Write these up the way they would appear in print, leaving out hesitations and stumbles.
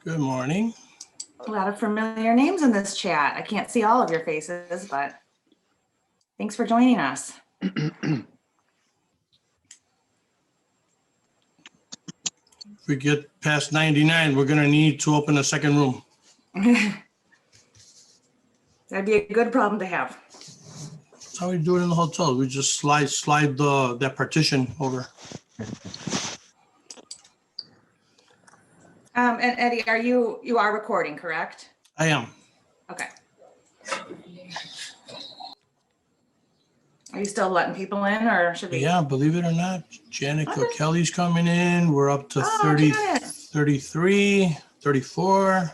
Good morning. A lot of familiar names in this chat. I can't see all of your faces, but thanks for joining us. If we get past 99, we're gonna need to open a second room. That'd be a good problem to have. That's how we do it in the hotel. We just slide that partition over. And Eddie, you are recording, correct? I am. Okay. Are you still letting people in, or should we? Yeah, believe it or not, Janet Kelly's coming in. We're up to 30, Janet. 33, 34.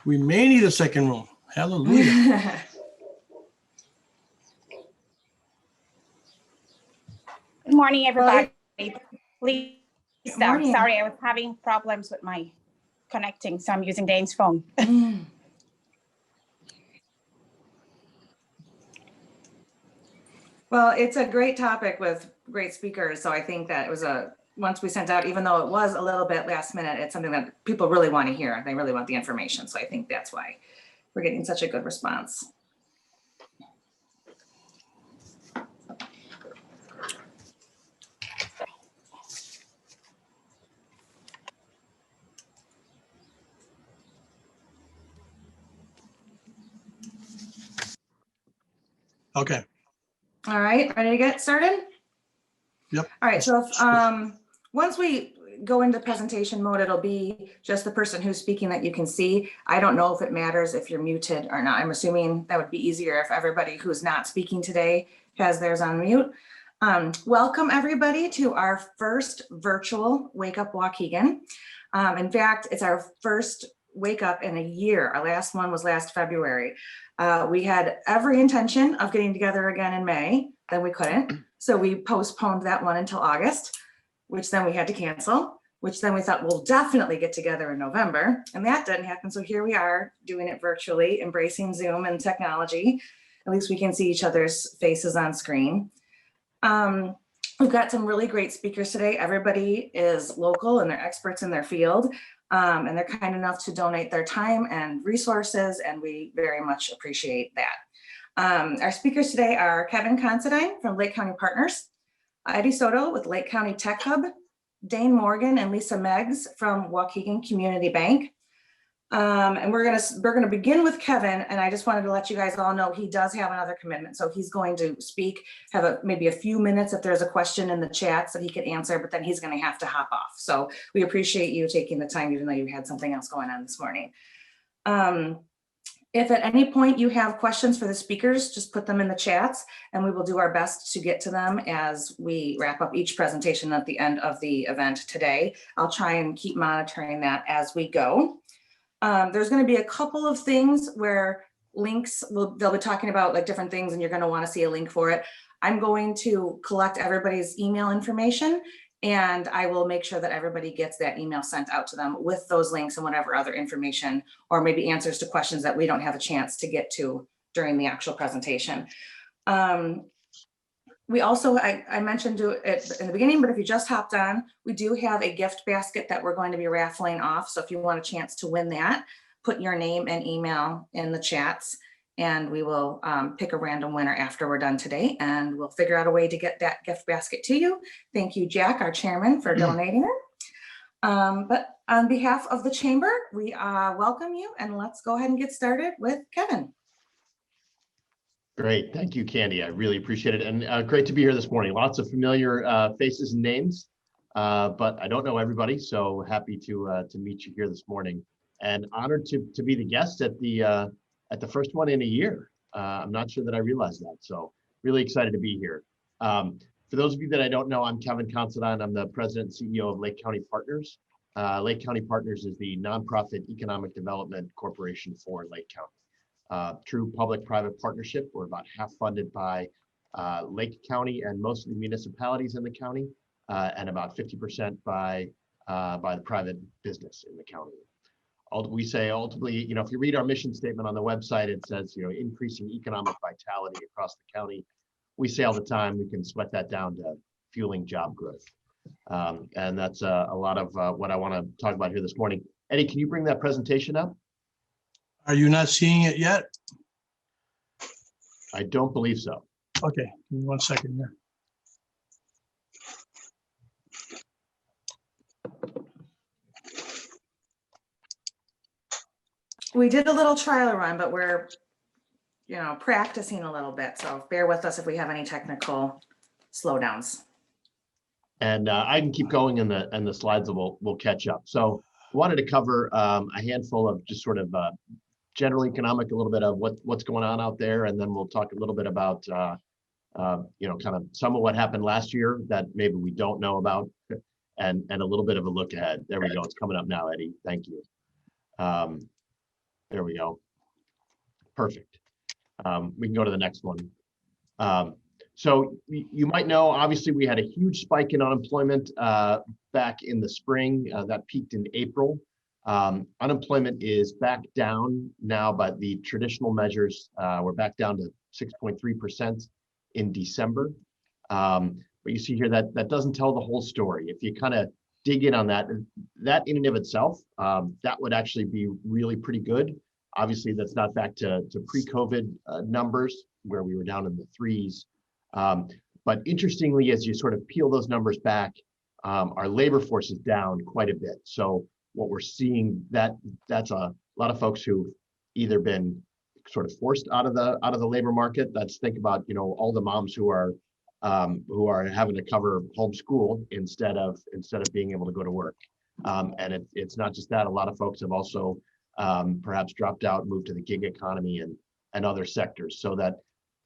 We may need a second room. Hallelujah. Good morning, everybody. Please stop. morning. Sorry, I was having problems with my connecting, so I'm using Dane's phone. Well, it's a great topic with great speakers. So I think that it was once we sent out, even though it was a little bit last minute, it's something that people really want to hear. They really want the information. So I think that's why we're getting such a good response. Okay. All right, ready to get started? Yep. All right, so if, once we go into presentation mode, it'll be just the person who's speaking that you can see. I don't know if it matters if you're muted or not. I'm assuming that would be easier if everybody who's not speaking today has theirs on mute. Welcome everybody to our first virtual Wake Up Waukegan. In fact, it's our first Wake Up in a year. Our last one was last February. We had every intention of getting together again in May, then we couldn't. So we postponed that one until August, which then we had to cancel, which then we thought we'll definitely get together in November. And that didn't happen. So here we are doing it virtually, embracing Zoom and technology. At least we can see each other's faces on screen. We've got some really great speakers today. Everybody is local and they're experts in their field. And they're kind enough to donate their time and resources, and we very much appreciate that. Our speakers today are Kevin Considine from Lake County Partners, Eddie Soto with Lake County Tech Hub, Dane Morgan and Lisa Meggs from Waukegan Community Bank. And we're gonna begin with Kevin, and I just wanted to let you guys all know he does have another commitment. So he's going to speak, have maybe a few minutes if there's a question in the chat that he could answer, but then he's gonna have to hop off. So we appreciate you taking the time, even though you had something else going on this morning. If at any point you have questions for the speakers, just put them in the chats and we will do our best to get to them as we wrap up each presentation at the end of the event today. I'll try and keep monitoring that as we go. There's going to be a couple of things where links, they'll be talking about like different things and you're going to want to see a link for it. I'm going to collect everybody's email information and I will make sure that everybody gets that email sent out to them with those links and whatever other information or maybe answers to questions that we don't have a chance to get to during the actual presentation. We also, I mentioned it in the beginning, but if you just hopped on, we do have a gift basket that we're going to be raffling off. So if you want a chance to win that, put your name and email in the chats and we will pick a random winner after we're done today and we'll figure out a way to get that gift basket to you. Thank you, Jack, our chairman, for donating it. But on behalf of the chamber, we welcome you and let's go ahead and get started with Kevin. Great, thank you, Candy. I really appreciate it, and great to be here this morning. Lots of familiar faces and names, but I don't know everybody, so happy to meet you here this morning, and honored to be the guest at the first one in a year. I'm not sure that I realized that, so really excited to be here. For those of you that I don't know, I'm Kevin Considine. I'm the president and CEO of Lake County Partners. Lake County Partners is the nonprofit economic development corporation for Lake County. True public-private partnership. We're about half funded by Lake County and most of the municipalities in the county, and about 50% by the private business in the county. We say ultimately, if you read our mission statement on the website, it says, increasing economic vitality across the county. We say all the time we can sweat that down to fueling job growth. And that's a lot of what I want to talk about here this morning. Eddie, can you bring that presentation up? Are you not seeing it yet? I don't believe so. Okay, give me 1 second here. We did a little trial run, but we're, practicing a little bit. So bear with us if we have any technical slowdowns. And I can keep going, and the slides will catch up. So I wanted to cover a handful of just sort of general economic, a little bit of what's going on out there, and then we'll talk a little bit about kind of some of what happened last year that maybe we don't know about, and a little bit of a look ahead. There we go. It's coming up now, Eddie. Thank you. There we go. Perfect. We can go to the next one. So you might know, obviously, we had a huge spike in unemployment back in the spring. That peaked in April. Unemployment is back down now, but the traditional measures were back down to 6.3% in December. But you see here that doesn't tell the whole story. If you kind of dig in on that in and of itself, that would actually be really pretty good. Obviously, that's not back to pre-COVID numbers where we were down in the threes. But interestingly, as you sort of peel those numbers back, our labor force is down quite a bit. So what we're seeing, that's a lot of folks who've either been sort of forced out of the labor market. Let's think about all the moms who are having to cover homeschool instead of being able to go to work. And it's not just that. A lot of folks have also perhaps dropped out, moved to the gig economy and other sectors. So that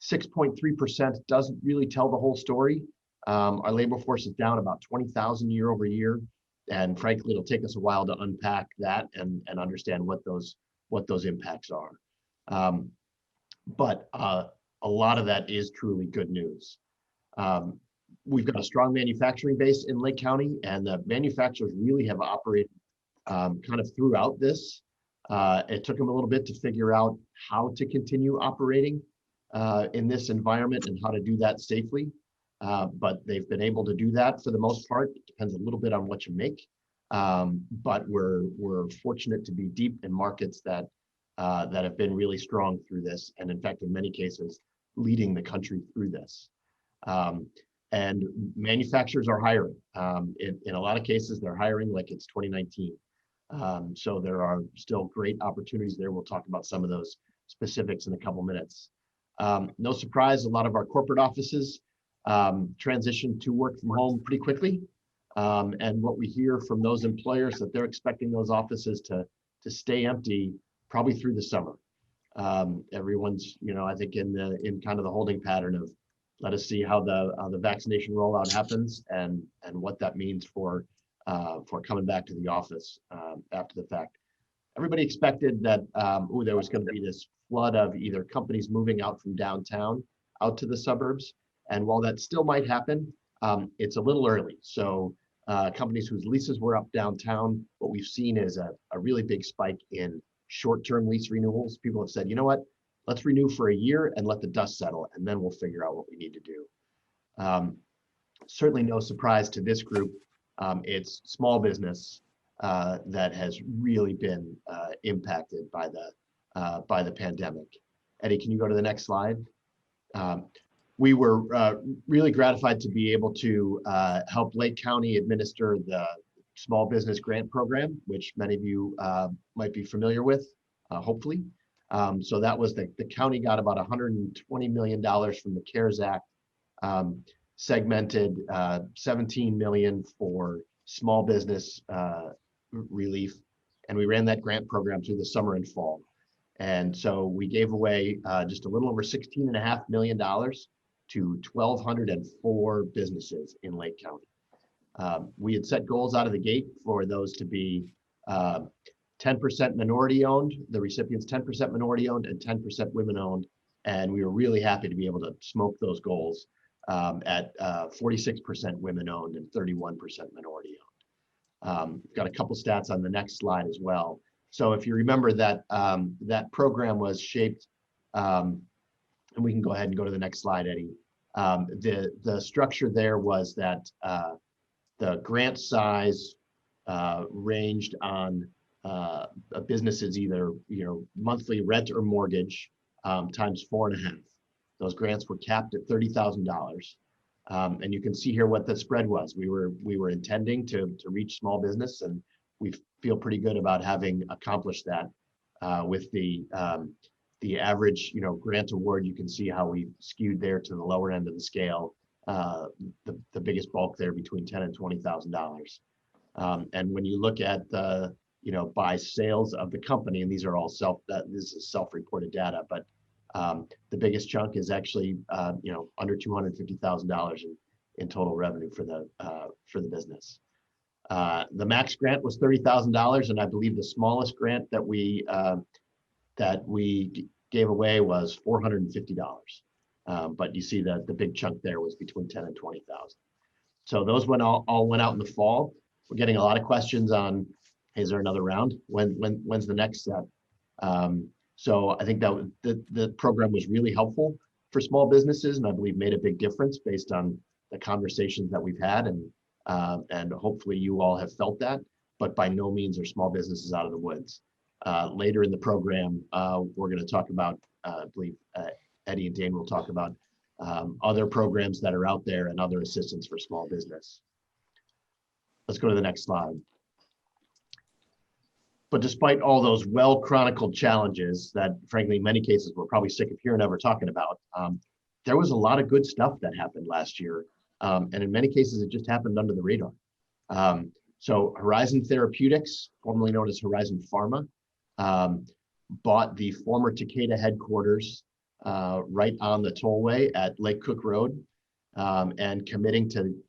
6.3% doesn't really tell the whole story. Our labor force is down about 20,000 year over year. And frankly, it'll take us a while to unpack that and understand what those impacts are. But a lot of that is truly good news. We've got a strong manufacturing base in Lake County, and the manufacturers really have operated kind of throughout this. It took them a little bit to figure out how to continue operating in this environment and how to do that safely. But they've been able to do that for the most part. It depends a little bit on what you make. But we're fortunate to be deep in markets that have been really strong through this. And in fact, in many cases, leading the country through this. And manufacturers are hiring. In a lot of cases, they're hiring like it's 2019. So there are still great opportunities there. We'll talk about some of those specifics in a couple minutes. No surprise, a lot of our corporate offices transitioned to work from home pretty quickly. And what we hear from those employers that they're expecting those offices to stay empty probably through the summer. Everyone's, I think in kind of the holding pattern of let us see how the vaccination rollout happens and what that means for coming back to the office after the fact. Everybody expected that there was going to be this flood of either companies moving out from downtown out to the suburbs. And while that still might happen, it's a little early. So companies whose leases were up downtown, what we've seen is a really big spike in short-term lease renewals. People have said, you know what, let's renew for a year and let the dust settle, and then we'll figure out what we need to do. Certainly no surprise to this group. It's small business that has really been impacted by the pandemic. Eddie, can you go to the next slide? We were really gratified to be able to help Lake County administer the Small Business Grant Program, which many of you might be familiar with, hopefully. So that was the county got about $120 million from the CARES Act, segmented $17 million for small business relief, and we ran that grant program through the summer and fall. And so we gave away just a little over $16.5 million to 1,204 businesses in Lake County. We had set goals out of the gate for those to be 10% minority owned, the recipients 10% minority owned and 10% women owned. And we were really happy to be able to smoke those goals at 46% women owned and 31% minority owned. Got a couple stats on the next slide as well. So if you remember that that program was shaped, and we can go ahead and go to the next slide, Eddie. The structure there was that grant size ranged on a business's either monthly rent or mortgage times 4.5. Those grants were capped at $30,000. And you can see here what the spread was. We were intending to reach small business, and we feel pretty good about having accomplished that with the average grant award. You can see how we skewed there to the lower end of the scale. The biggest bulk there between $10,000 and $20,000. And when you look at the by sales of the company, and these are all this is self-reported data, but the biggest chunk is actually under $250,000 in total revenue for the business. The max grant was $30,000, and I believe the smallest grant that we gave away was $450. But you see that the big chunk there was between 10 and 20,000. So those all went out in the fall. We're getting a lot of questions on, is there another round? When's the next step? So I think that the program was really helpful for small businesses, and I believe made a big difference based on the conversations that we've had, and hopefully you all have felt that. But by no means are small businesses out of the woods. Later in the program, we're going to talk about, I believe Eddie and Dane will talk about other programs that are out there and other assistance for small business. Let's go to the next slide. But despite all those well-chronicled challenges that, frankly, in many cases, we're probably sick of hearing ever talking about, there was a lot of good stuff that happened last year. And in many cases, it just happened under the radar. So Horizon Therapeutics, formerly known as Horizon Pharma, bought the former Takeda headquarters right on the tollway at Lake Cook Road, and committing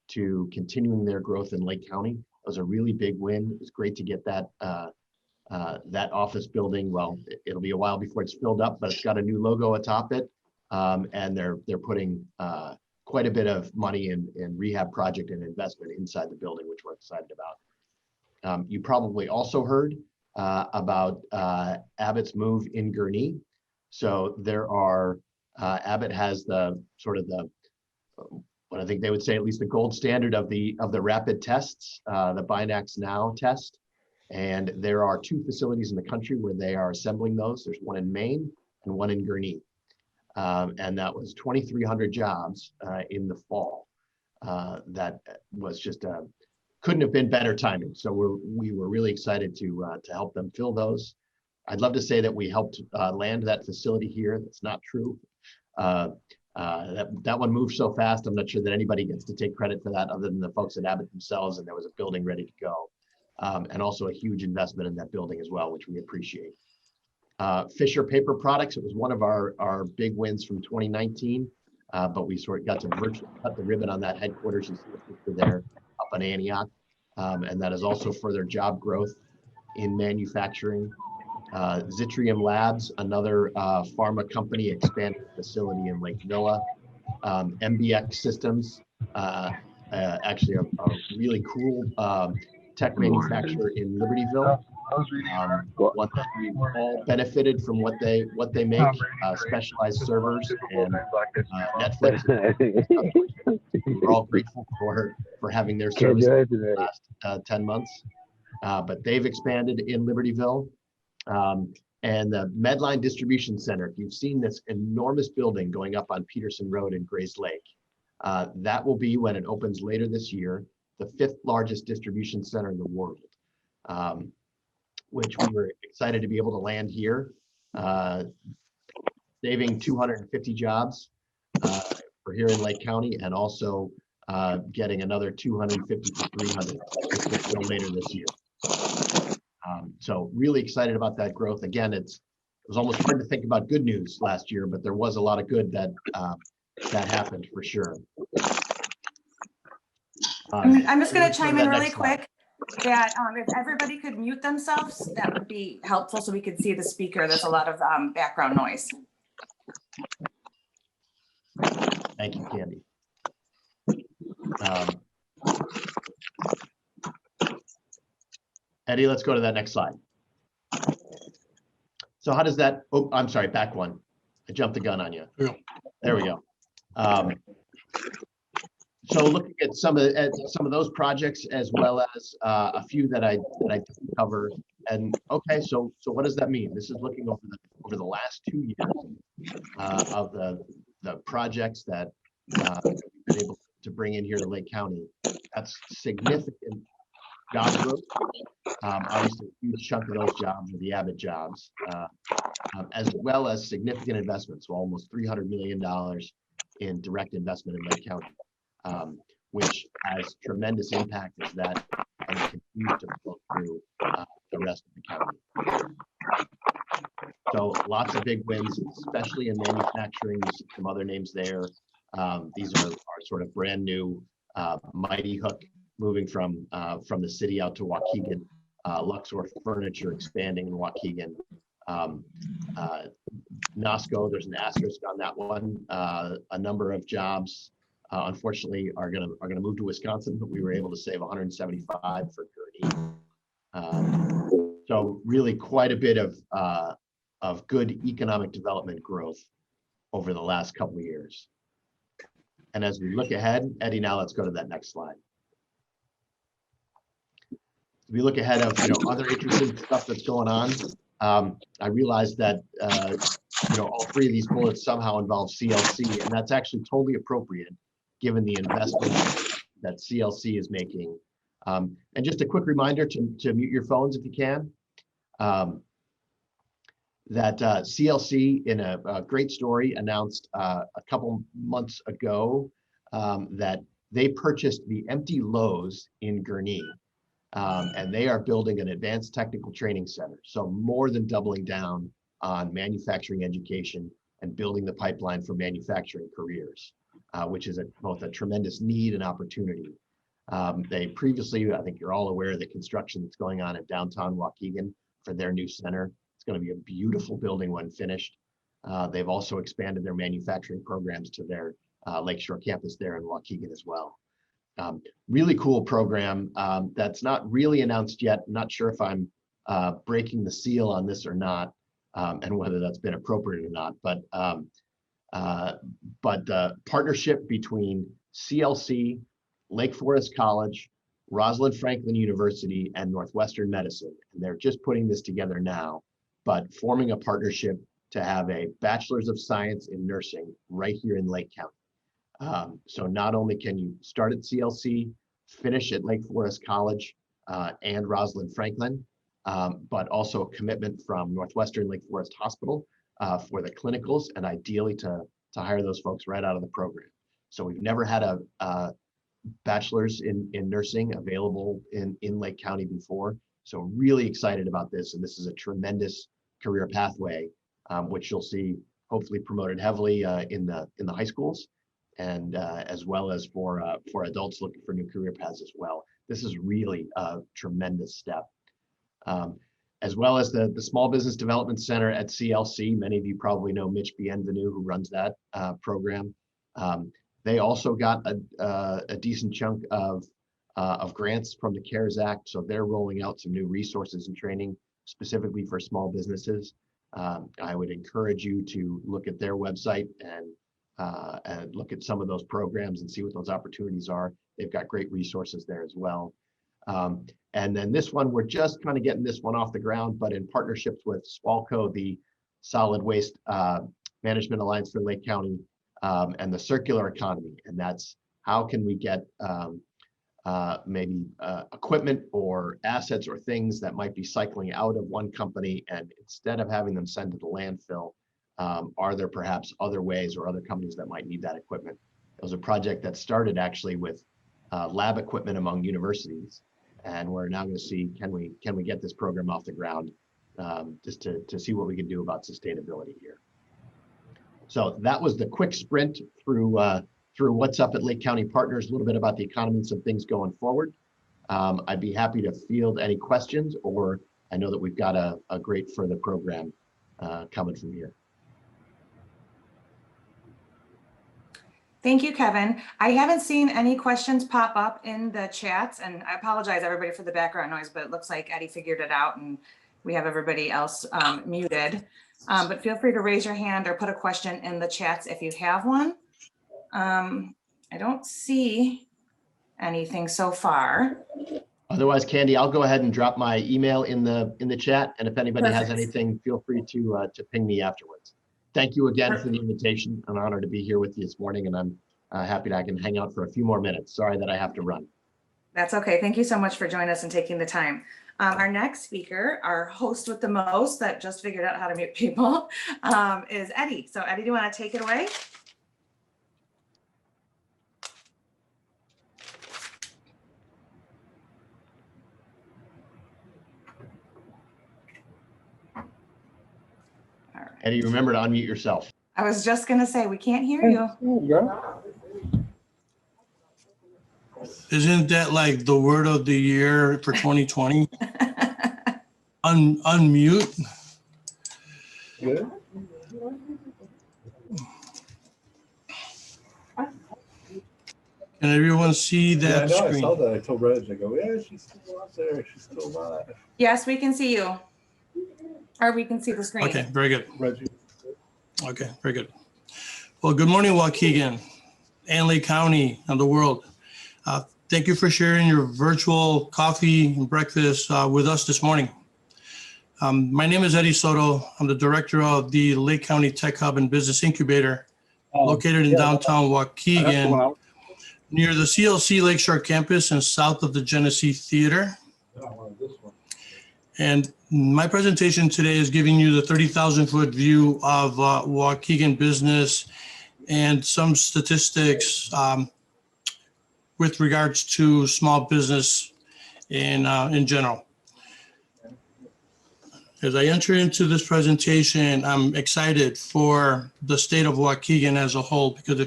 to continuing their growth in Lake County. It was a really big win. It was great to get that office building. Well, it'll be a while before it's filled up, but it's got a new logo atop it, and they're putting quite a bit of money in rehab project and investment inside the building, which we're excited about. You probably also heard about Abbott's move in Gurnee. So there are Abbott has the sort of what I think they would say at least the gold standard of the rapid tests, the Binax Now test. And there are 2 facilities in the country where they are assembling those. There's one in Maine and one in Gurnee. And that was 2,300 jobs in the fall. That was just couldn't have been better timing. So we were really excited to help them fill those. I'd love to say that we helped land that facility here. That's not true. That one moved so fast, I'm not sure that anybody gets to take credit for that other than the folks at Abbott themselves, and there was a building ready to go. And also a huge investment in that building as well, which we appreciate. Fisher Paper Products, it was one of our big wins from 2019, but we sort of got to virtually cut the ribbon on that headquarters. You see the picture there up in Antioch, and that is also further job growth in manufacturing. Zitrium Labs, another pharma company, expanding facility in Lake Villa. MBX Systems, actually a really cool tech manufacturer in Libertyville. One that we've all benefited from what they make, specialized servers and Netflix. We're all grateful for having their service the last 10 months. But they've expanded in Libertyville. And the Medline Distribution Center, if you've seen this enormous building going up on Peterson Road in Grays Lake, that will be, when it opens later this year, the 5th largest distribution center in the world, which we were excited to be able to land here, saving 250 jobs for here in Lake County, and also getting another 250 to 300 later this year. So really excited about that growth. Again, it was almost hard to think about good news last year, but there was a lot of good that happened for sure. I'm just going to chime in really quick that if everybody could mute themselves, that would be helpful so we could see the speaker. There's a lot of background noise. Thank you, Candy. Eddie, let's go to that next slide. So how does that, oh, I'm sorry, back one. I jumped the gun on you. Yeah. There we go. So looking at some of those projects, as well as a few that I didn't cover. And okay, so what does that mean? This is looking over the last 2 years of the projects that we've been able to bring in here to Lake County. That's significant job growth. Obviously, a huge chunk of those jobs are the Abbott jobs, as well as significant investments. So almost $300 million in direct investment in Lake County, which has tremendous impact as that and continues to flow through the rest of the county. So lots of big wins, especially in manufacturing. You see some other names there. These are sort of brand new Mighty Hook moving from the city out to Waukegan. Luxor Furniture expanding in Waukegan. NOSCO, there's an asterisk on that one. A number of jobs, unfortunately, are gonna move to Wisconsin, but we were able to save 175 for Gurnee. So really quite a bit of good economic development growth over the last couple of years. And as we look ahead, Eddie, now let's go to that next slide. We look ahead of other interesting stuff that's going on. I realized that all three of these bullets somehow involve CLC, and that's actually totally appropriate given the investment that CLC is making. And just a quick reminder to mute your phones if you can. That CLC, in a great story, announced a couple months ago that they purchased the empty Lowe's in Gurnee. And they are building an advanced technical training center. So more than doubling down on manufacturing education and building the pipeline for manufacturing careers, which is both a tremendous need and opportunity. They previously, I think you're all aware of the construction that's going on at downtown Waukegan for their new center. It's going to be a beautiful building when finished. They've also expanded their manufacturing programs to their Lakeshore campus there in Waukegan as well. Really cool program that's not really announced yet. I'm not sure if I'm breaking the seal on this or not, and whether that's been appropriate or not. But partnership between CLC, Lake Forest College, Rosalind Franklin University, and Northwestern Medicine. And they're just putting this together now, but forming a partnership to have a Bachelor's of Science in Nursing right here in Lake County. So not only can you start at CLC, finish at Lake Forest College and Rosalind Franklin, but also a commitment from Northwestern Lake Forest Hospital for the clinicals, and ideally to hire those folks right out of the program. So we've never had a bachelor's in nursing available in Lake County before. So really excited about this, and this is a tremendous career pathway, which you'll see hopefully promoted heavily in the high schools, and as well as for adults looking for new career paths as well. This is really a tremendous step. As well as the Small Business Development Center at CLC. Many of you probably know Mitch Bienvenu, who runs that program. They also got a decent chunk of grants from the CARES Act, so they're rolling out some new resources and training specifically for small businesses. I would encourage you to look at their website and look at some of those programs and see what those opportunities are. They've got great resources there as well. And then this one, we're just kind of getting this one off the ground, but in partnerships with SWALCO, the Solid Waste Management Alliance for Lake County, and the circular economy. And that's how can we get maybe equipment or assets or things that might be cycling out of one company, and instead of having them sent to the landfill, are there perhaps other ways or other companies that might need that equipment? It was a project that started actually with lab equipment among universities, and we're now going to see can we get this program off the ground, just to see what we can do about sustainability here. So that was the quick sprint through what's up at Lake County Partners, a little bit about the economy and some things going forward. I'd be happy to field any questions, or I know that we've got a great further program coming from here. Thank you, Kevin. I haven't seen any questions pop up in the chats, and I apologize everybody for the background noise, but it looks like Eddie figured it out and we have everybody else muted. But feel free to raise your hand or put a question in the chats if you have one. I don't see anything so far. Otherwise, Candy, I'll go ahead and drop my email in the chat. And if anybody has Perfect. anything, feel free to ping me afterwards. Thank you again for the invitation. An honor to be here with you this morning, and I'm happy that I can hang out for a few more minutes. Sorry that I have to run. That's okay. Thank you so much for joining us and taking the time. Our next speaker, our host with the most that just figured out how to mute people, is Eddie. So Eddie, do you want to take it away? Eddie, remember to unmute yourself. I was just going to say, we can't hear you. Isn't that like the word of the year for 2020? Unmute. Good. Can everyone see Yeah, I that know. I screen? saw that. I told Reg, I go, yeah, she's still out there. She's still alive. Yes, we can see you. Or we can see the screen. Okay, very good. Reggie. Okay, very good. Well, good morning, Waukegan and Lake County and the world. Thank you for sharing your virtual coffee and breakfast with us this morning. My name is Eddie Soto. I'm the director of the Lake County Tech Hub and Business Incubator, located in downtown Waukegan, near the CLC Lakeshore campus and south of the Genesee Theater. And my presentation today is giving you the 30,000-foot view of Waukegan business and some statistics with regards to small business in general. As I enter into this presentation, I'm excited for the state of Waukegan as a whole, because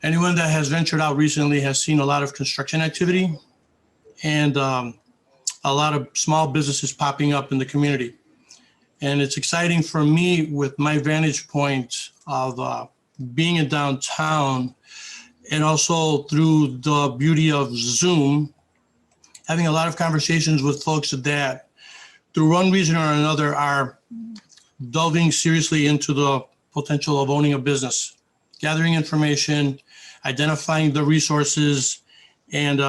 anyone that has ventured out recently has seen a lot of construction activity and a lot of small businesses popping up in the community. And it's exciting for me with my vantage point of being in downtown, and also through the beauty of Zoom, having a lot of conversations with folks that through one reason or another are delving seriously into the potential of owning a business, gathering information, identifying the resources, and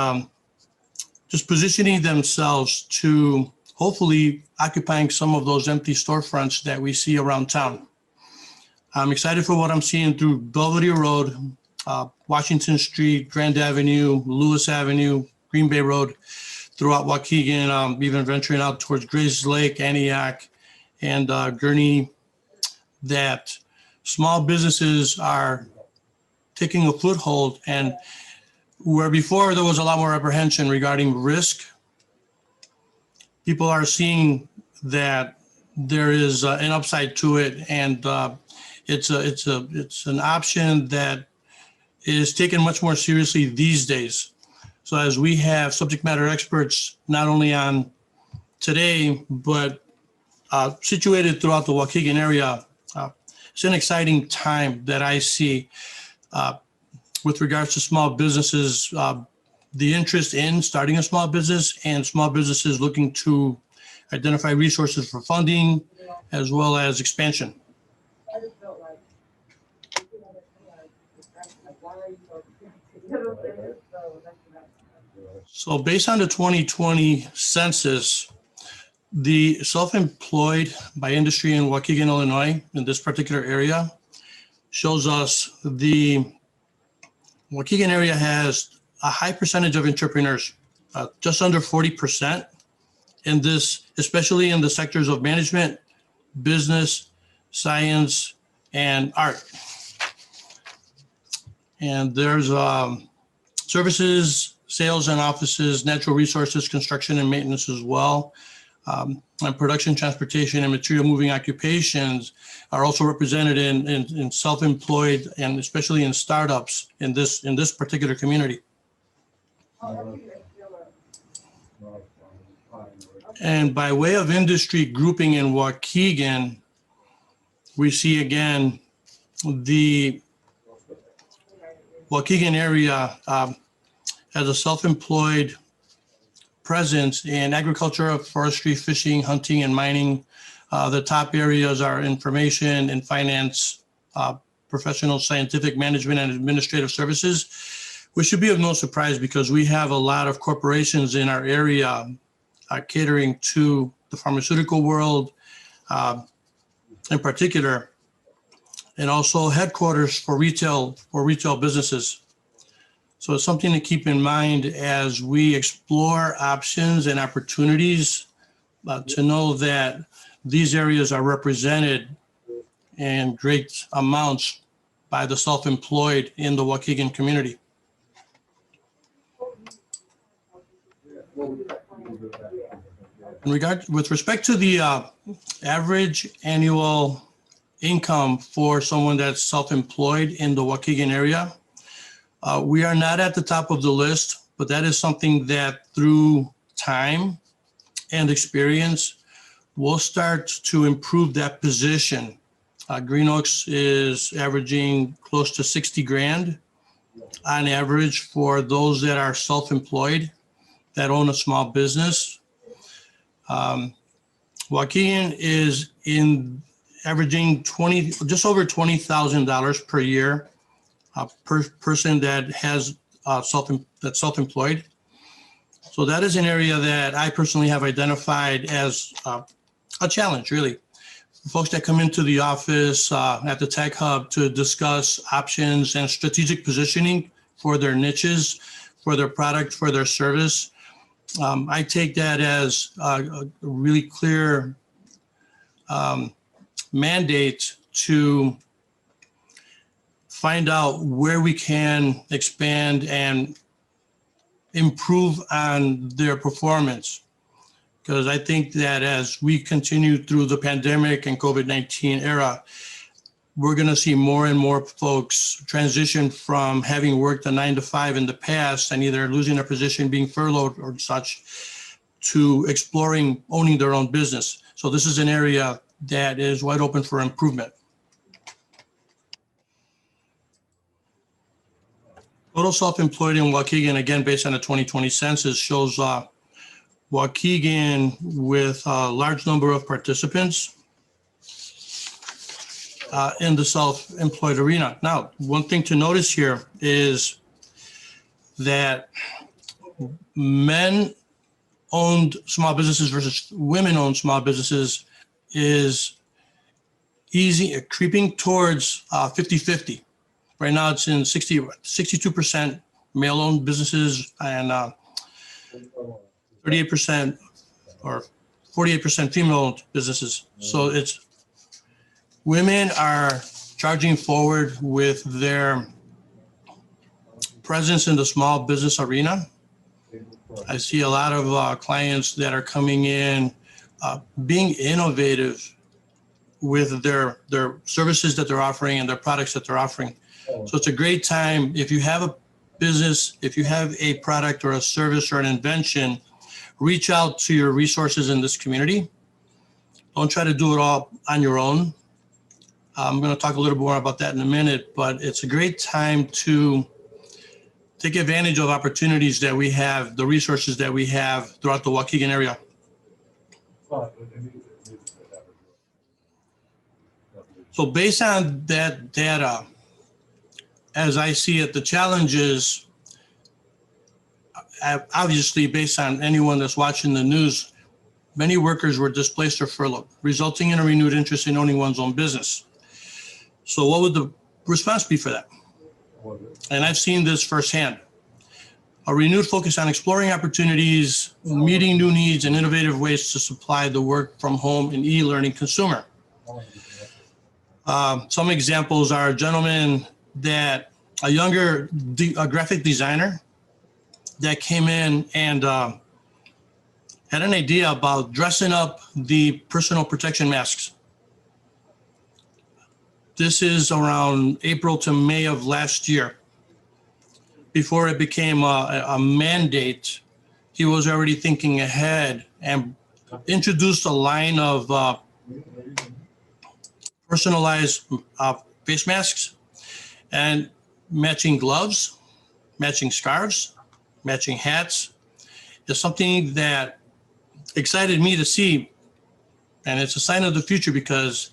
just positioning themselves to hopefully occupying some of those empty storefronts that we see around town. I'm excited for what I'm seeing through Belvedere Road, Washington Street, Grand Avenue, Lewis Avenue, Green Bay Road, throughout Waukegan, even venturing out towards Grays Lake, Antioch, and Gurnee, that small businesses are taking a foothold, and where before there was a lot more apprehension regarding risk, people are seeing that there is an upside to it, and it's an option that is taken much more seriously these days. So as we have subject matter experts, not only on today, but situated throughout the Waukegan area, it's an exciting time that I see with regards to small businesses, the interest in starting a small business and small businesses looking to identify resources for funding as well as expansion. So based on the 2020 census, the self-employed by industry in Waukegan, Illinois, in this particular area, shows us the Waukegan area has a high percentage of entrepreneurs, just under 40% in this, especially in the sectors of management, business, science, and art. And there's services, sales and offices, natural resources, construction and maintenance as well. And production, transportation, and material moving occupations are also represented in self-employed and especially in startups in this particular community. And by way of industry grouping in Waukegan, we see again the Waukegan area has a self-employed presence in agriculture, forestry, fishing, hunting, and mining. The top areas are information and finance, professional, scientific, management, and administrative services. which should be of no surprise because we have a lot of corporations in our area catering to the pharmaceutical world in particular, and also headquarters for retail businesses. So it's something to keep in mind as we explore options and opportunities to know that these areas are represented in great amounts by the self-employed in the Waukegan community. With respect to the average annual income for someone that's self-employed in the Waukegan area, we are not at the top of the list, but that is something that through time and experience, we'll start to improve that position. Green Oaks is averaging close to 60 grand on average for those that are self-employed, that own a small business. Waukegan is averaging just over $20,000 per year per person that has that's self-employed. So that is an area that I personally have identified as a challenge, really. Folks that come into the office at the Tech Hub to discuss options and strategic positioning for their niches, for their product, for their service. I take that as a really clear mandate to find out where we can expand and improve on their performance. Because I think that as we continue through the pandemic and COVID-19 era, we're going to see more and more folks transition from having worked a 9-to-5 in the past and either losing their position, being furloughed or such, to exploring owning their own business. So this is an area that is wide open for improvement. Total self-employed in Waukegan, again, based on the 2020 census, shows Waukegan with a large number of participants in the self-employed arena. Now, one thing to notice here is that men-owned small businesses versus women-owned small businesses is creeping towards 50-50. Right now, it's in 62% male-owned businesses and 38% or 48% female-owned businesses. So it's women are charging forward with their presence in the small business arena. I see a lot of clients that are coming in, being innovative with their services that they're offering and their products that they're offering. So it's a great time if you have a business, if you have a product or a service or an invention, reach out to your resources in this community. Don't try to do it all on your own. I'm going to talk a little more about that in a minute, but it's a great time to take advantage of opportunities that we have, the resources that we have throughout the Waukegan area. So based on that data, as I see it, the challenges, obviously based on anyone that's watching the news, many workers were displaced or furloughed, resulting in a renewed interest in owning one's own business. So what would the response be for that? And I've seen this firsthand. A renewed focus on exploring opportunities, meeting new needs, and innovative ways to supply the work from home and e-learning consumer. Some examples are a younger graphic designer that came in and had an idea about dressing up the personal protection masks. This is around April to May of last year. Before it became a mandate, he was already thinking ahead and introduced a line of personalized face masks and matching gloves, matching scarves, matching hats. Is something that excited me to see. And it's a sign of the future because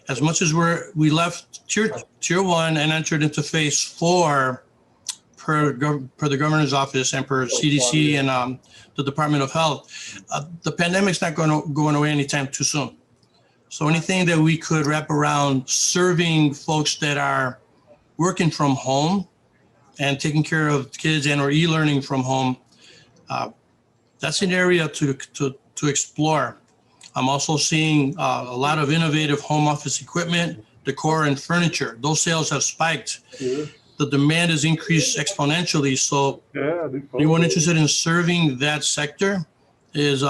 as much as we left tier 1 and entered into phase 4 per the governor's office and per CDC and the Department of Health, the pandemic's not going away anytime too soon. So anything that we could wrap around serving folks that are working from home and taking care of kids and or e-learning from home, that's an area to explore. I'm also seeing a lot of innovative home office equipment, decor, and furniture. Those sales have spiked. Yeah. The demand has increased exponentially. So Yeah. anyone interested in serving that sector is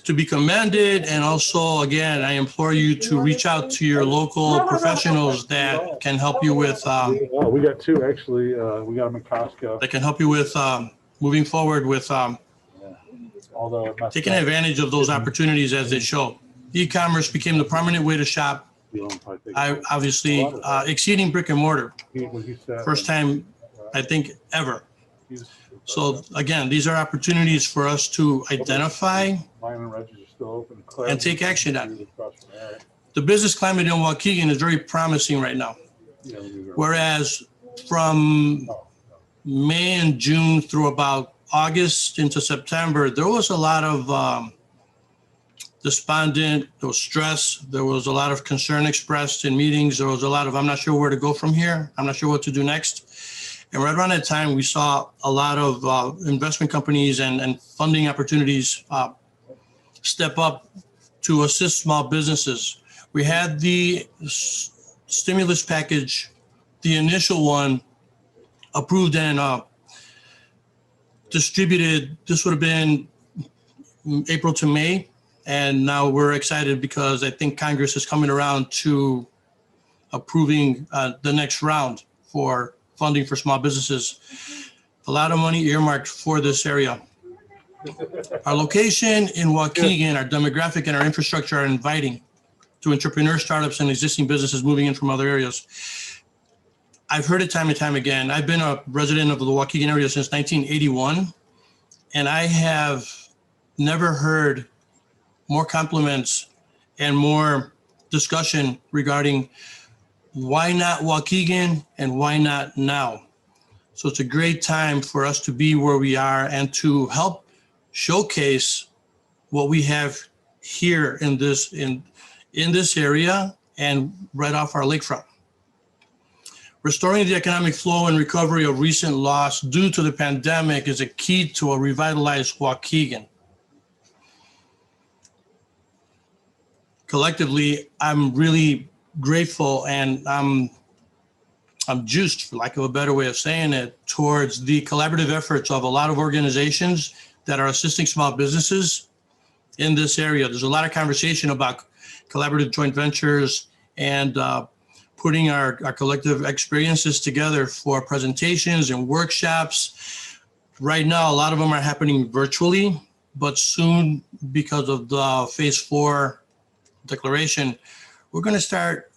to be commended. And also, again, I implore you to reach out to your local professionals that can help you with Oh, we got two actually. We got them in Costco. that can help you with moving forward with Although taking advantage of those opportunities as they show. E-commerce became the prominent way to shop. Obviously, exceeding brick and mortar. First time, I think, ever. So again, these are opportunities for us to identify and take action on. The business climate in Waukegan is very promising right now. Whereas from May and June through about August into September, there was a lot of despondent, there was stress, there was a lot of concern expressed in meetings, there was a lot of, I'm not sure where to go from here, I'm not sure what to do next. And right around that time, we saw a lot of investment companies and funding opportunities step up to assist small businesses. We had the stimulus package, the initial one, approved and distributed. This would have been April to May. And now we're excited because I think Congress is coming around to approving the next round for funding for small businesses. A lot of money earmarked for this area. Our location in Waukegan, our demographic and our infrastructure are inviting to entrepreneur startups and existing businesses moving in from other areas. I've heard it time and time again. I've been a resident of the Waukegan area since 1981, and I have never heard more compliments and more discussion regarding why not Waukegan and why not now. So it's a great time for us to be where we are and to help showcase what we have here in this area and right off our lakefront. Restoring the economic flow and recovery of recent loss due to the pandemic is a key to a revitalized Waukegan. Collectively, I'm really grateful and I'm juiced, for lack of a better way of saying it, towards the collaborative efforts of a lot of organizations that are assisting small businesses in this area. There's a lot of conversation about collaborative joint ventures and putting our collective experiences together for presentations and workshops. Right now, a lot of them are happening virtually, but soon, because of the Phase 4 declaration, we're going to start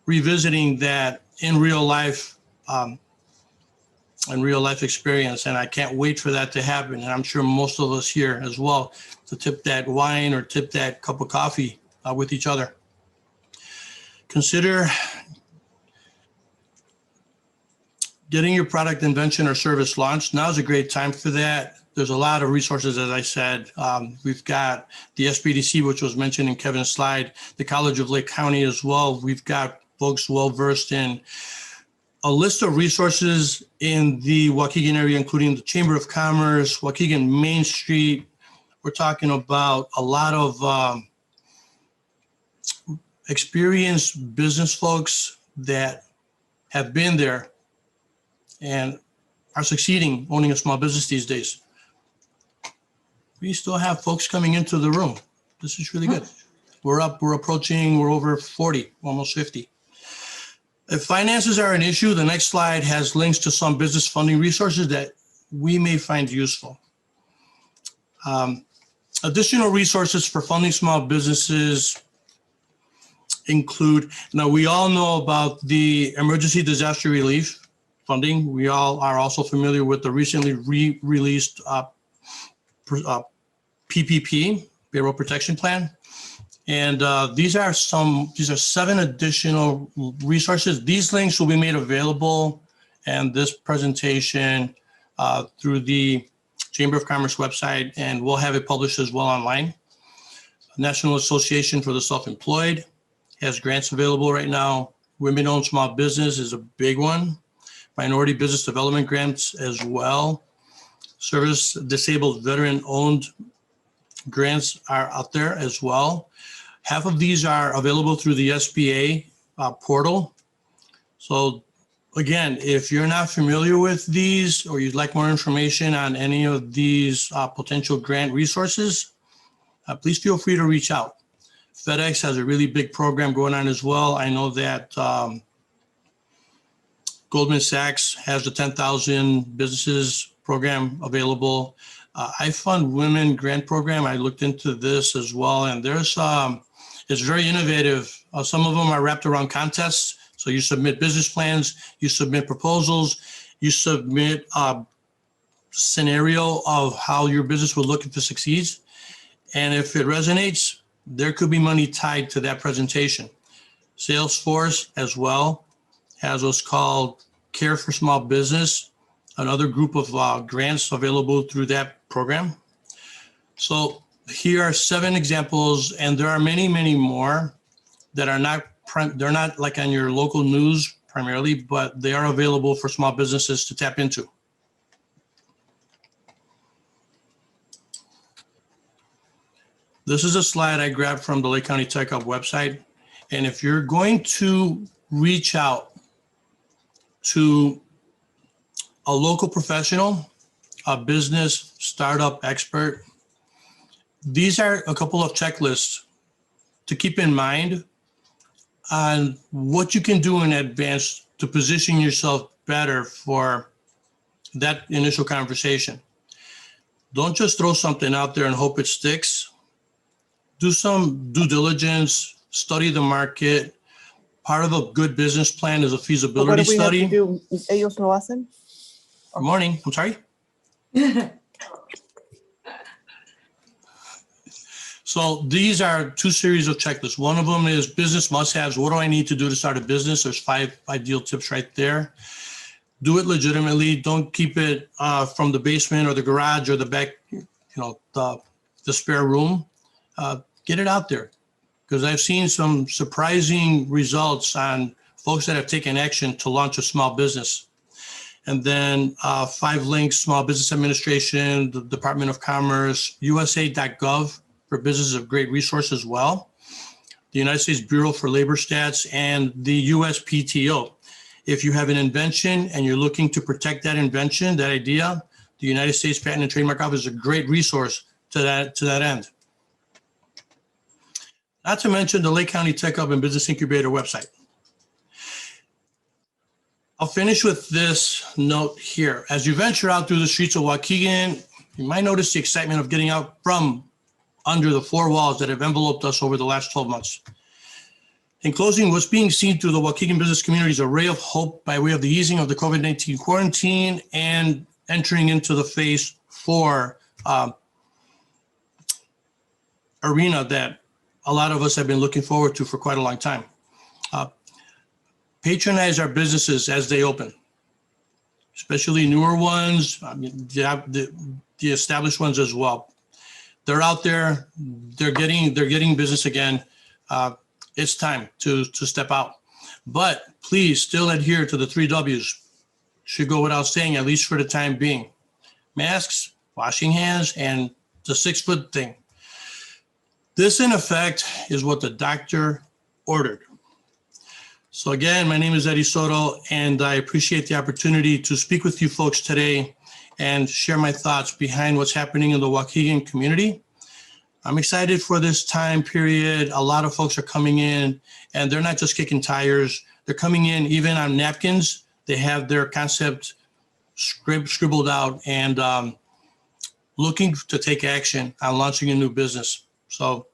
revisiting that in real life experience. And I can't wait for that to happen. And I'm sure most of us here as well, to tip that wine or tip that cup of coffee with each other. Consider getting your product, invention, or service launched. Now is a great time for that. There's a lot of resources, as I said. We've got the SBDC, which was mentioned in Kevin's slide, the College of Lake County as well. We've got folks well-versed in a list of resources in the Waukegan area, including the Chamber of Commerce, Waukegan Main Street. We're talking about a lot of experienced business folks that have been there and are succeeding owning a small business these days. We still have folks coming into the room. This is really good. We're over 40, almost 50. If finances are an issue, the next slide has links to some business funding resources that we may find useful. Additional resources for funding small businesses include, now we all know about the emergency disaster relief funding. We all are also familiar with the recently released PPP, Payroll Protection Plan. And these are 7 additional resources. These links will be made available and this presentation through the Chamber of Commerce website, and we'll have it published as well online. National Association for the Self-Employed has grants available right now. Women-owned small business is a big one. Minority business development grants as well. Service disabled veteran-owned grants are out there as well. Half of these are available through the SBA portal. So again, if you're not familiar with these or you'd like more information on any of these potential grant resources, please feel free to reach out. FedEx has a really big program going on as well. I know that Goldman Sachs has the 10,000 businesses program available. I Fund Women grant program. I looked into this as well, and there's it's very innovative. Some of them are wrapped around contests. So you submit business plans, you submit proposals, you submit a scenario of how your business would look if it succeeds. And if it resonates, there could be money tied to that presentation. Salesforce as well has what's called Care for Small Business, another group of grants available through that program. So here are 7 examples, and there are many, many more that are they're not like on your local news primarily, but they are available for small businesses to tap into. This is a slide I grabbed from the Lake County Tech Hub website. And if you're going to reach out to a local professional, a business startup expert, these are a couple of checklists to keep in mind on what you can do in advance to position yourself better for that initial conversation. Don't just throw something out there and hope it sticks. Do some due diligence, study the market. Part of a good business plan is a feasibility study. What do we have to do? Ellos lo hacen? Good morning, I'm sorry. So these are 2 series of checklists. One of them is business must-haves. What do I need to do to start a business? There's 5 ideal tips right there. Do it legitimately. Don't keep it from the basement or the garage or the back, the spare room. Get it out there, because I've seen some surprising results on folks that have taken action to launch a small business. And then 5 links: Small Business Administration, the Department of Commerce, USA.gov for business is a great resource as well. The United States Bureau for Labor Stats and the USPTO. If you have an invention and you're looking to protect that invention, that idea, the United States Patent and Trademark Office is a great resource to that end. Not to mention the Lake County Tech Hub and Business Incubator website. I'll finish with this note here. As you venture out through the streets of Waukegan, you might notice the excitement of getting out from under the 4 walls that have enveloped us over the last 12 months. In closing, what's being seen through the Waukegan business community is a ray of hope by way of the easing of the COVID-19 quarantine and entering into the phase 4 arena that a lot of us have been looking forward to for quite a long time. Patronize our businesses as they open, especially newer ones, the established ones as well. They're out there, they're getting business again. It's time to step out. But please still adhere to the 3 W's. Should go without saying, at least for the time being. Masks, washing hands, and the 6-foot thing. This, in effect, is what the doctor ordered. So again, my name is Eddie Soto, and I appreciate the opportunity to speak with you folks today and share my thoughts behind what's happening in the Waukegan community. I'm excited for this time period. A lot of folks are coming in, and they're not just kicking tires. They're coming in even on napkins. They have their concept scribbled out and looking to take action on launching a new business. So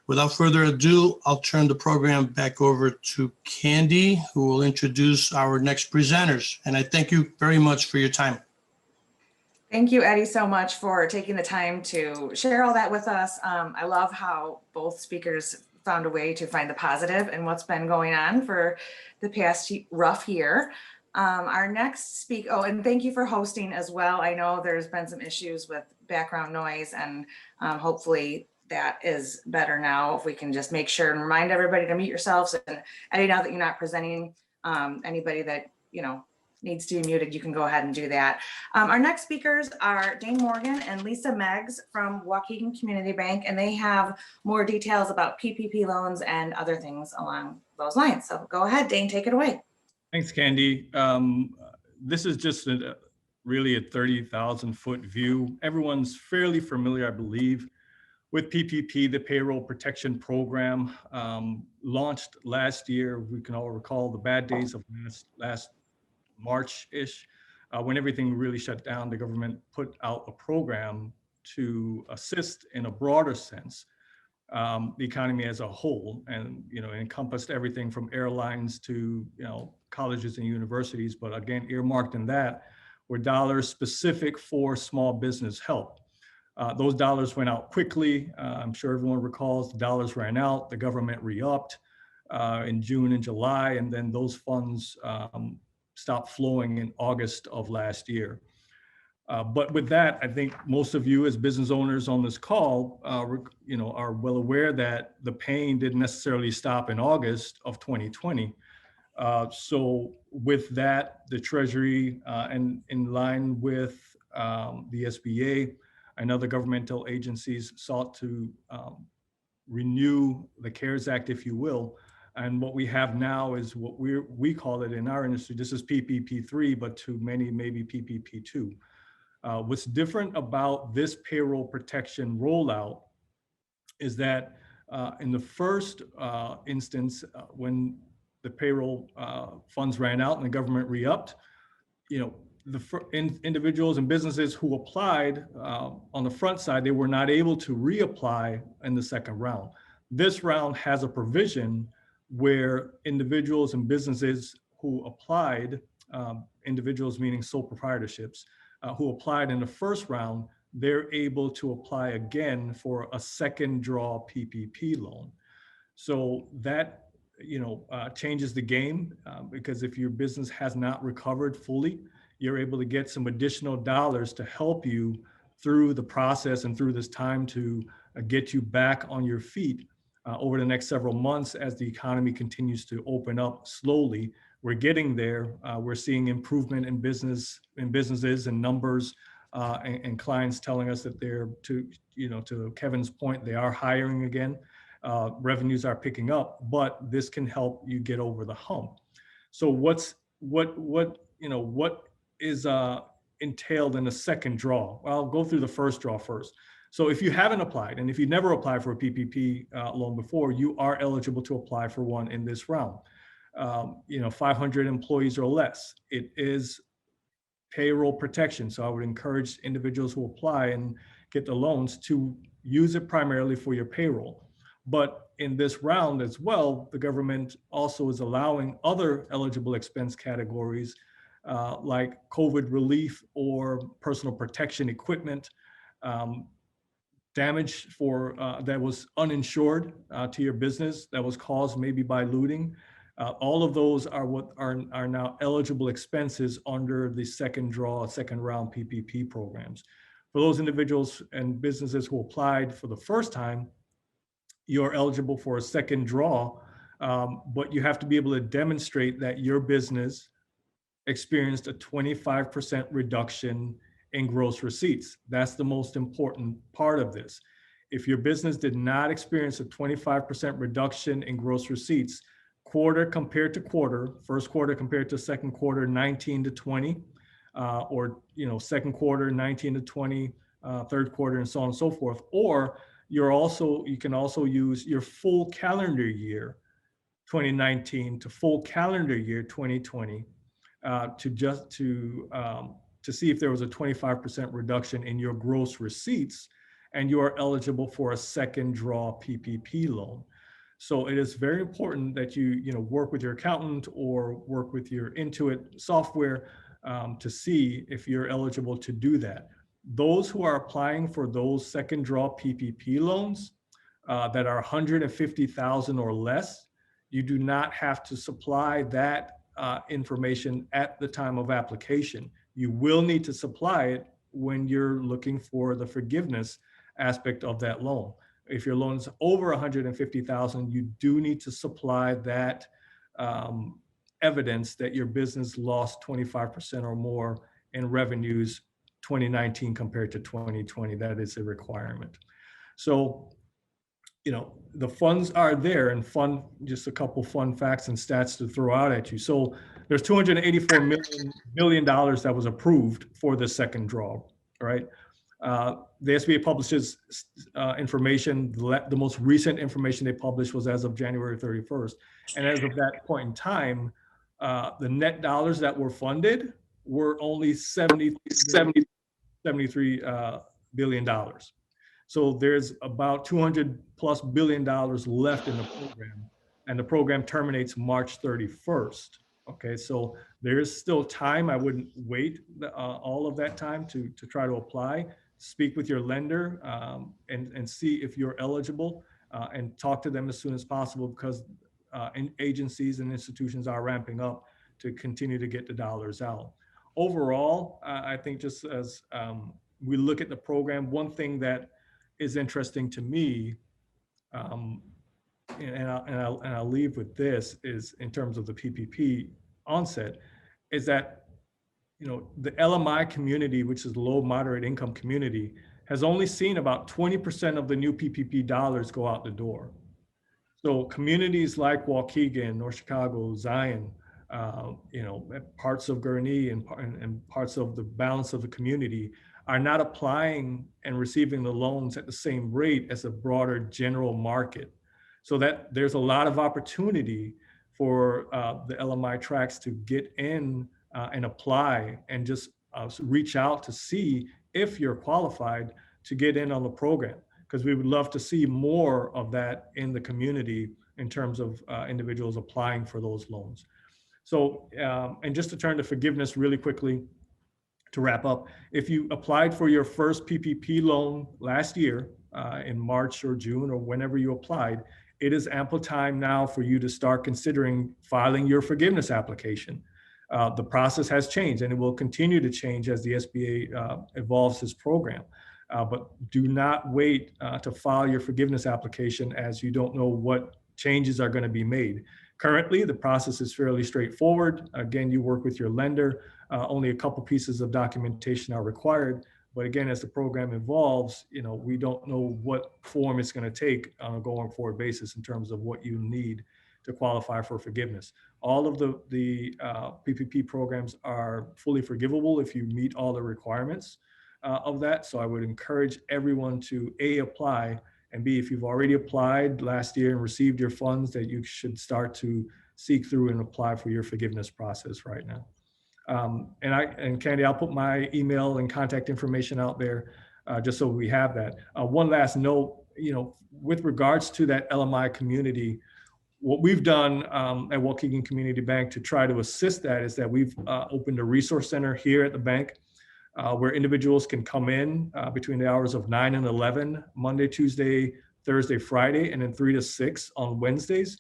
without further ado, I'll turn the program back over to Candy, who will introduce our next presenters. And I thank you very much for your time. Thank you, Eddie, so much for taking the time to share all that with us. I love how both speakers found a way to find the positive in what's been going on for the past rough year. Our next and thank you for hosting as well. I know there's been some issues with background noise, and hopefully that is better now. If we can just make sure and remind everybody to mute yourselves, and Eddie, now that you're not presenting, anybody that, needs to be muted, you can go ahead and do that. Our next speakers are Dane Morgan and Lisa Meggs from Waukegan Community Bank, and they have more details about PPP loans and other things along those lines. So go ahead, Dane, take it away. Thanks, Candy. This is just really a 30,000-foot view. Everyone's fairly familiar, I believe, with PPP, the Payroll Protection Program, launched last year. We can all recall the bad days of last March-ish, when everything really shut down. The government put out a program to assist in a broader sense the economy as a whole, and encompassed everything from airlines to colleges and universities. But again, earmarked in that were dollars specific for small business help. Those dollars went out quickly. I'm sure everyone recalls the dollars ran out. The government re-upped in June and July, and then those funds stopped flowing in August of last year. But with that, I think most of you as business owners on this call, are well aware that the pain didn't necessarily stop in August of 2020. So with that, the Treasury, and in line with the SBA and other governmental agencies, sought to renew the CARES Act, if you will. And what we have now is what we call it in our industry. This is PPP3, but to many, maybe PPP2. What's different about this payroll protection rollout is that in the first instance, when the payroll funds ran out and the government re-upped, individuals and businesses who applied on the front side, they were not able to reapply in the second round. This round has a provision where individuals and businesses who applied, individuals meaning sole proprietorships, who applied in the first round, they're able to apply again for a second draw PPP loan. So that changes the game, because if your business has not recovered fully, you're able to get some additional dollars to help you through the process and through this time to get you back on your feet over the next several months as the economy continues to open up slowly. We're getting there. We're seeing improvement in businesses and numbers, and clients telling us that they're, to Kevin's point, they are hiring again. Revenues are picking up, but this can help you get over the hump. So what is entailed in a second draw? Well, I'll go through the first draw first. So if you haven't applied, and if you never applied for a PPP loan before, you are eligible to apply for one in this round. 500 employees or less. It is payroll protection. So I would encourage individuals who apply and get the loans to use it primarily for your payroll. But in this round as well, the government also is allowing other eligible expense categories like COVID relief or personal protection equipment, damage for that was uninsured to your business that was caused maybe by looting. All of those are what are now eligible expenses under the second round PPP programs. For those individuals and businesses who applied for the first time, you're eligible for a second draw, but you have to be able to demonstrate that your business experienced a 25% reduction in gross receipts. That's the most important part of this. If your business did not experience a 25% reduction in gross receipts, quarter compared to quarter, first quarter compared to second quarter, 19 to 20, or second quarter, 19 to 20, third quarter, and so on and so forth. Or you can also use your full calendar year 2019 to full calendar year 2020 to see if there was a 25% reduction in your gross receipts, and you are eligible for a second draw PPP loan. So it is very important that you work with your accountant or work with your Intuit software to see if you're eligible to do that. Those who are applying for those second draw PPP loans, that are 150,000 or less, you do not have to supply that information at the time of application. You will need to supply it when you're looking for the forgiveness aspect of that loan. If your loan is over 150,000, you do need to supply that evidence that your business lost 25% or more in revenues 2019 compared to 2020. That is a requirement. So, you know, the funds are there, and just a couple fun facts and stats to throw out at you. So there's $284 billion that was approved for the second draw, right? The SBA publishes information. The most recent information they published was as of January 31st. And as of that point in time, the net dollars that were funded were only $73 billion. So there's about $200+ billion left in the program, and the program terminates March 31st. Okay, so there is still time. I wouldn't wait all of that time to try to apply. Speak with your lender and see if you're eligible, and talk to them as soon as possible, because agencies and institutions are ramping up to continue to get the dollars out. Overall, I think just as we look at the program, one thing that is interesting to me, and I'll leave with this, is in terms of the PPP onset, is that, you know, the LMI community, which is low moderate income community, has only seen about 20% of the new PPP dollars go out the door. So communities like Waukegan, North Chicago, Zion, you know, parts of Gurnee and parts of the balance of the community are not applying and receiving the loans at the same rate as a broader general market. So that there's a lot of opportunity for the LMI tracks to get in and apply, and just reach out to see if you're qualified to get in on the program, because we would love to see more of that in the community in terms of individuals applying for those loans. So, and just to turn to forgiveness really quickly, to wrap up, if you applied for your first PPP loan last year in March or June or whenever you applied, it is ample time now for you to start considering filing your forgiveness application. The process has changed, and it will continue to change as the SBA evolves this program. But do not wait to file your forgiveness application, as you don't know what changes are going to be made. Currently, the process is fairly straightforward. Again, you work with your lender. Only a couple pieces of documentation are required. But again, as the program evolves, you know, we don't know what form it's going to take on a going forward basis in terms of what you need to qualify for forgiveness. All of the PPP programs are fully forgivable if you meet all the requirements of that. So I would encourage everyone to A, apply, and B, if you've already applied last year and received your funds, that you should start to seek through and apply for your forgiveness process right now. And Candy, I'll put my email and contact information out there just so we have that. One last note, you know, with regards to that LMI community, what we've done at Waukegan Community Bank to try to assist that is that we've opened a resource center here at the bank where individuals can come in between the hours of 9 and 11, Monday, Tuesday, Thursday, Friday, and then 3 to 6 on Wednesdays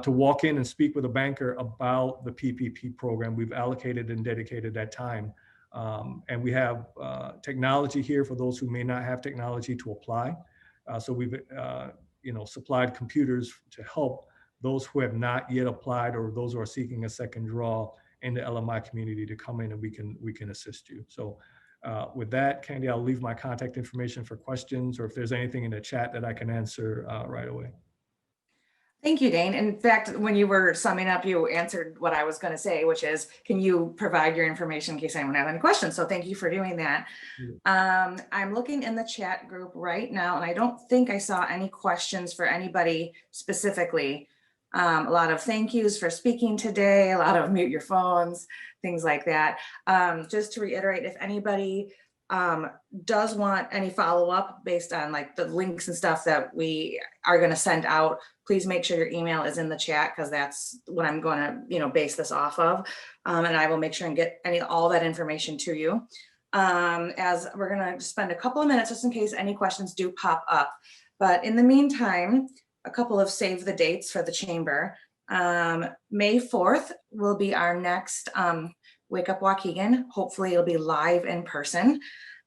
to walk in and speak with a banker about the PPP program. We've allocated and dedicated that time. And we have technology here for those who may not have technology to apply. So we've you know, supplied computers to help those who have not yet applied or those who are seeking a second draw in the LMI community to come in, and we can assist you. So with that, Candy, I'll leave my contact information for questions, or if there's anything in the chat that I can answer right away. Thank you, Dane. In fact, when you were summing up, you answered what I was going to say, which is, can you provide your information in case anyone has any questions? So thank you for doing that. I'm looking in the chat group right now, and I don't think I saw any questions for anybody specifically. A lot of thank yous for speaking today, a lot of mute your phones, things like that. Just to reiterate, if anybody does want any follow-up based on like the links and stuff that we are going to send out, please make sure your email is in the chat, because that's what I'm going to, you know, base this off of. And I will make sure and get all that information to you. As we're going to spend a couple of minutes just in case any questions do pop up. But in the meantime, a couple of save the dates for the chamber. May 4th will be our next Wake Up Waukegan. Hopefully it'll be live in person.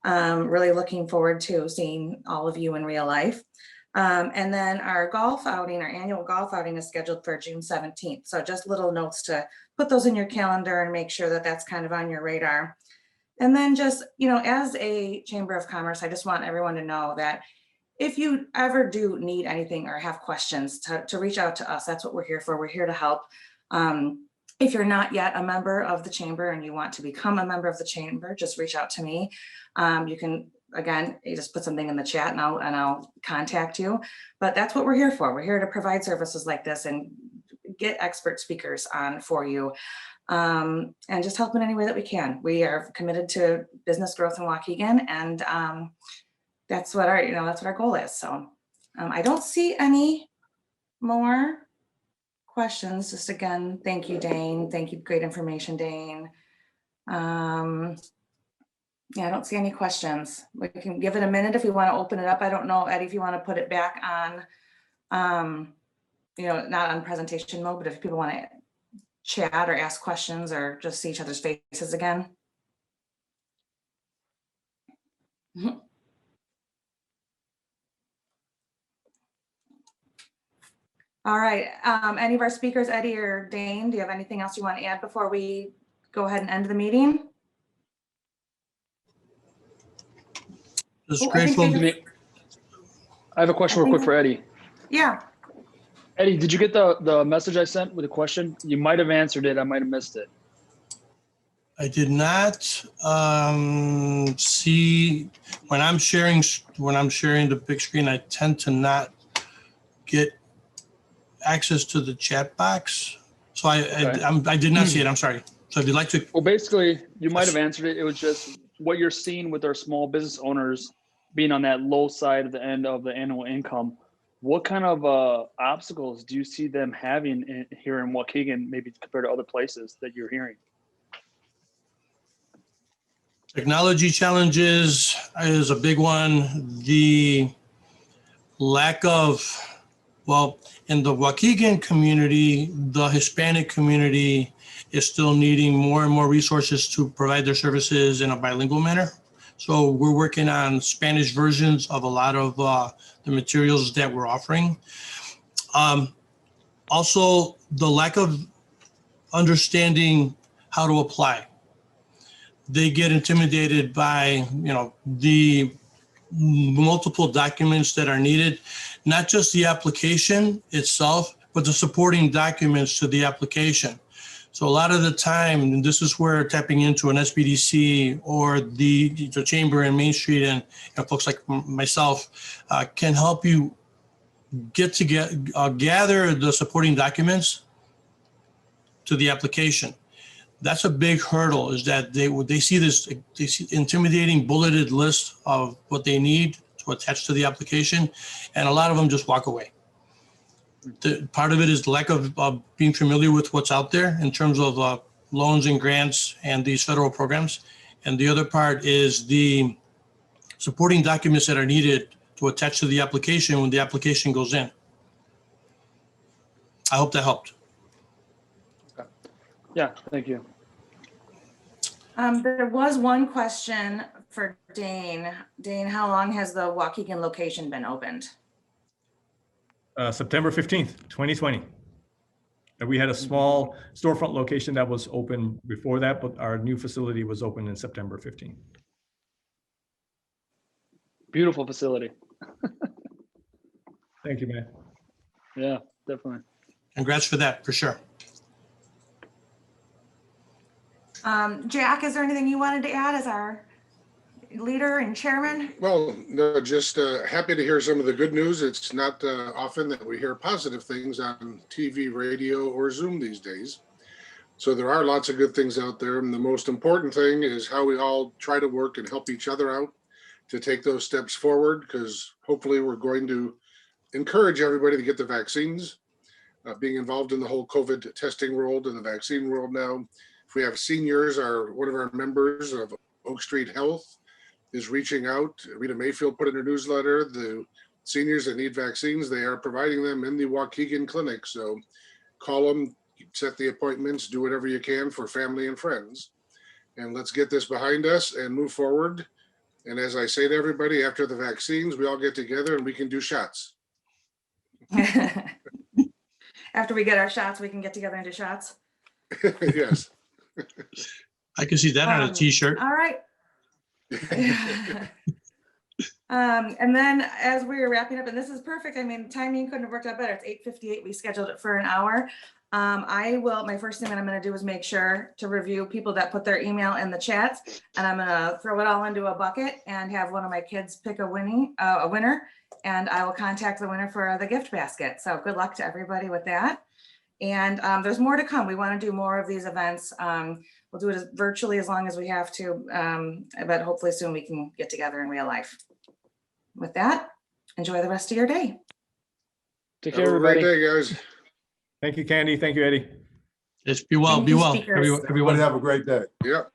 Really looking forward to seeing all of you in real life. And then our golf outing, our annual golf outing is scheduled for June 17th. So just little notes to put those in your calendar and make sure that that's kind of on your radar. And then just, you know, as a Chamber of Commerce, I just want everyone to know that if you ever do need anything or have questions, to reach out to us. That's what we're here for. We're here to help. If you're not yet a member of the chamber and you want to become a member of the chamber, just reach out to me. You can, again, you just put something in the chat and I'll contact you. But that's what we're here for. We're here to provide services like this and get expert speakers on for you, and just help in any way that we can. We are committed to business growth in Waukegan, and that's what our goal is. So I don't see any more questions. Just again, thank you, Dane. Thank you. Great information, Dane. Yeah, I don't see any questions. We can give it a minute if we want to open it up. I don't know, Eddie, if you want to put it back on, not on presentation mode, but if people want to chat or ask questions or just see each other's faces again. All right, any of our speakers, Eddie or Dane, do you have anything else you want to add before we go ahead and end the meeting? Just Oh, I think grateful. I have a question real quick for Eddie. Yeah. Eddie, did you get the message I sent with a question? You might have answered it. I might have missed it. I did not see when I'm sharing the big screen. I tend to not get access to the chat box, so I did not see it. I'm sorry. So if you'd like to, Well, basically, you might have answered it. It was just what you're seeing with our small business owners being on that low side of the end of the annual income. What kind of obstacles do you see them having here in Waukegan, maybe compared to other places that you're hearing? technology challenges is a big one. The lack of, well, in the Waukegan community, the Hispanic community is still needing more and more resources to provide their services in a bilingual manner. So we're working on Spanish versions of a lot of the materials that we're offering. Also, the lack of understanding how to apply. They get intimidated by, the multiple documents that are needed, not just the application itself, but the supporting documents to the application. So a lot of the time, and this is where tapping into an SBDC or the chamber in Main Street and folks like myself can help you gather the supporting documents to the application. That's a big hurdle, is that they see this intimidating bulleted list of what they need to attach to the application, and a lot of them just walk away. Part of it is the lack of being familiar with what's out there in terms of loans and grants and these federal programs. And the other part is the supporting documents that are needed to attach to the application when the application goes in. I hope that helped. Okay. Yeah, thank you. There was one question for Dane. Dane, how long has the Waukegan location been opened? September 15th, 2020. And we had a small storefront location that was open before that, but our new facility was open in September 15th. Beautiful facility. Thank you, man. Yeah, definitely. Congrats for that, for sure. Jack, is there anything you wanted to add as our leader and chairman? Well, no, just happy to hear some of the good news. It's not often that we hear positive things on TV, radio, or Zoom these days. So there are lots of good things out there. And the most important thing is how we all try to work and help each other out to take those steps forward, because hopefully we're going to encourage everybody to get the vaccines. Being involved in the whole COVID testing world and the vaccine world now. If we have seniors, one of our members of Oak Street Health is reaching out. Rita Mayfield put in her newsletter. The seniors that need vaccines, they are providing them in the Waukegan clinic. So call them, set the appointments, do whatever you can for family and friends. And let's get this behind us and move forward. And as I say to everybody, after the vaccines, we all get together and we can do shots. After we get our shots, we can get together and do shots. Yes. I can see that on a t-shirt. All right. And then as we were wrapping up, and this is perfect, I mean, timing couldn't have worked out better. It's 8:58. We scheduled it for an hour. My first thing that I'm going to do is make sure to review people that put their email in the chats, and I'm going to throw it all into a bucket and have one of my kids pick a winner, and I will contact the winner for the gift basket. So good luck to everybody with that. And there's more to come. We want to do more of these events. We'll do it as virtually as long as we have to, but hopefully soon we can get together in real life. With that, enjoy the rest of your day. Take Have care, a great everybody. day, guys. Thank you, Candy. Thank you, Eddie. Yes, be well, Thank be you, well, speakers. everyone. Everybody have a great day. Yep.